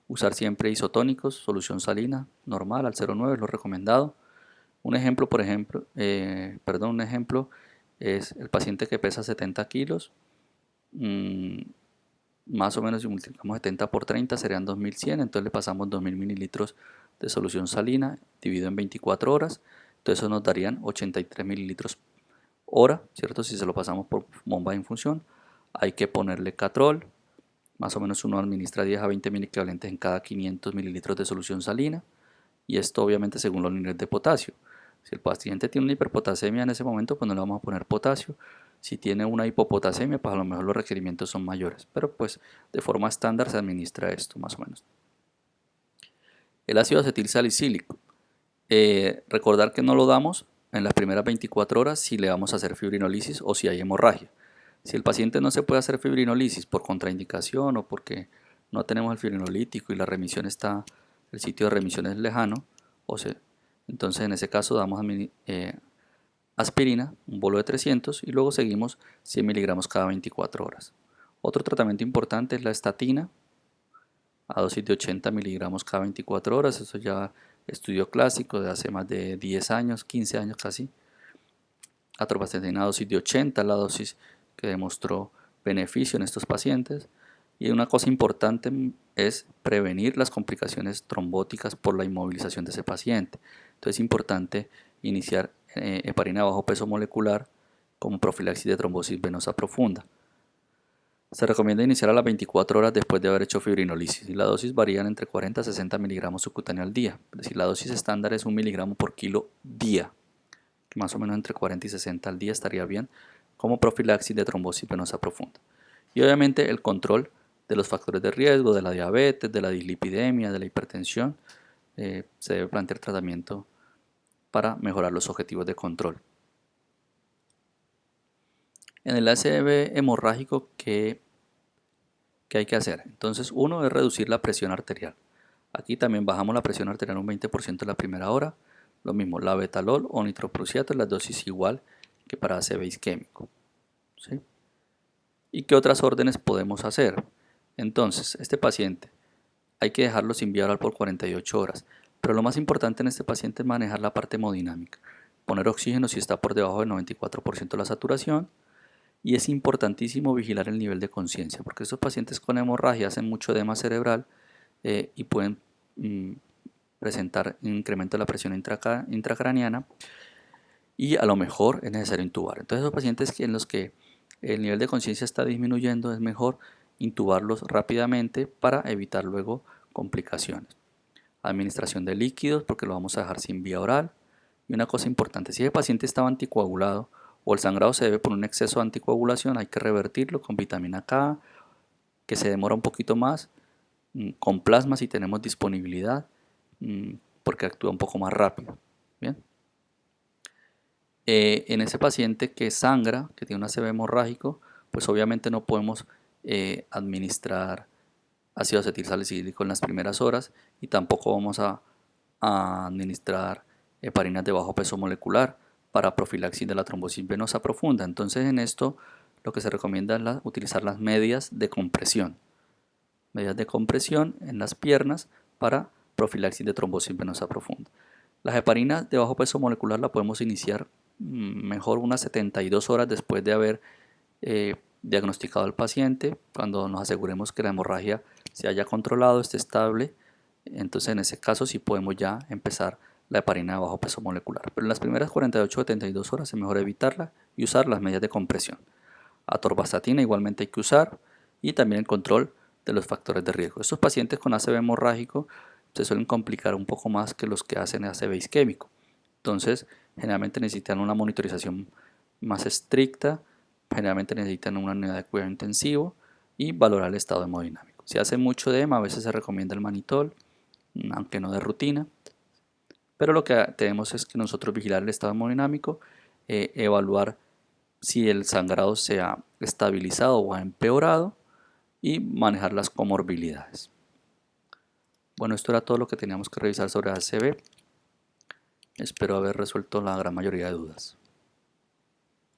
Usar siempre isotónicos, solución salina normal al 0,9 es lo recomendado. Un ejemplo es el paciente que pesa 70 kilos. Más o menos si multiplicamos 70 por 30 serían 2100, entonces le pasamos 2000 mililitros de solución salina dividido en 24 horas, entonces eso nos darían 83 mililitros hora, ¿cierto? Si se lo pasamos por bomba de infusión, hay que ponerle catrol, más o menos uno administra 10 a 20 miliequivalentes en cada 500 mililitros de solución salina, y esto obviamente según los niveles de potasio. Si el paciente tiene una hiperpotasemia en ese momento, pues no le vamos a poner potasio. Si tiene una hipopotasemia, pues a lo mejor los requerimientos son mayores, pero pues de forma estándar se administra esto más o menos. El ácido acetil salicílico. Recordar que no lo damos en las primeras 24 horas si le vamos a hacer fibrinolisis o si hay hemorragia. Si el paciente no se puede hacer fibrinolisis por contraindicación o porque no tenemos el fibrinolítico y la remisión el sitio de remisión es lejano, entonces en ese caso damos aspirina, un bolo de 300 y luego seguimos 100 miligramos cada 24 horas. Otro tratamiento importante es la estatina a dosis de 80 miligramos cada 24 horas, eso ya estudio clásico de hace más de 10 años, 15 años casi. Atorvastatina a dosis de 80, la dosis que demostró beneficio en estos pacientes. Y una cosa importante es prevenir las complicaciones trombóticas por la inmovilización de ese paciente. Entonces es importante iniciar heparina bajo peso molecular como profilaxis de trombosis venosa profunda. Se recomienda iniciar a las 24 horas después de haber hecho fibrinolisis y la dosis varía entre 40 a 60 miligramos subcutáneo al día. Es decir, la dosis estándar es 1 miligramo por kilo día, que más o menos entre 40 y 60 al día estaría bien como profilaxis de trombosis venosa profunda. Y obviamente el control de los factores de riesgo, de la diabetes, de la dislipidemia, de la hipertensión, se debe plantear tratamiento para mejorar los objetivos de control. En el ACV hemorrágico, ¿qué hay que hacer? Entonces, uno es reducir la presión arterial. Aquí también bajamos la presión arterial un 20% en la primera hora. Lo mismo, la betalol o nitroprusiato en la dosis igual que para ACV isquémico. ¿Sí? ¿Y qué otras órdenes podemos hacer? Entonces, este paciente hay que dejarlo sin vía oral por 48 horas. Pero lo más importante en este paciente es manejar la parte hemodinámica. Poner oxígeno si está por debajo del 94% de la saturación. Y es importantísimo vigilar el nivel de conciencia, porque estos pacientes con hemorragia hacen mucho edema cerebral y pueden presentar un incremento de la presión intracraneana y a lo mejor es necesario intubar. Entonces, esos pacientes en los que el nivel de conciencia está disminuyendo, es mejor intubarlos rápidamente para evitar luego complicaciones. Administración de líquidos, porque lo vamos a dejar sin vía oral. Y una cosa importante, si el paciente estaba anticoagulado o el sangrado se debe por un exceso de anticoagulación, hay que revertirlo con vitamina K, que se demora un poquito más, con plasma si tenemos disponibilidad, porque actúa un poco más rápido. Bien. En ese paciente que sangra, que tiene un ACV hemorrágico, pues obviamente no podemos administrar ácido acetilsalicílico en las primeras horas y tampoco vamos a administrar heparinas de bajo peso molecular para profilaxis de la trombosis venosa profunda. Entonces en esto lo que se recomienda es utilizar las medias de compresión en las piernas para profilaxis de trombosis venosa profunda. Las heparinas de bajo peso molecular la podemos iniciar mejor unas 72 horas después de haber diagnosticado al paciente, cuando nos aseguremos que la hemorragia se haya controlado, esté estable. Entonces en ese caso sí podemos ya empezar la heparina de bajo peso molecular. Pero en las primeras 48 o 72 horas es mejor evitarla y usar las medias de compresión. Atorvastatina igualmente hay que usar, y también el control de los factores de riesgo. Estos pacientes con ACV hemorrágico se suelen complicar un poco más que los que hacen ACV isquémico. Entonces generalmente necesitan una monitorización más estricta, generalmente necesitan una unidad de cuidado intensivo y valorar el estado hemodinámico. Si hace mucho edema, a veces se recomienda el manitol, aunque no de rutina, pero lo que tenemos es que nosotros vigilar el estado hemodinámico, evaluar si el sangrado se ha estabilizado o ha empeorado y manejar las comorbilidades. Bueno, esto era todo lo que teníamos que revisar sobre ACV. Espero haber resuelto la gran mayoría de dudas.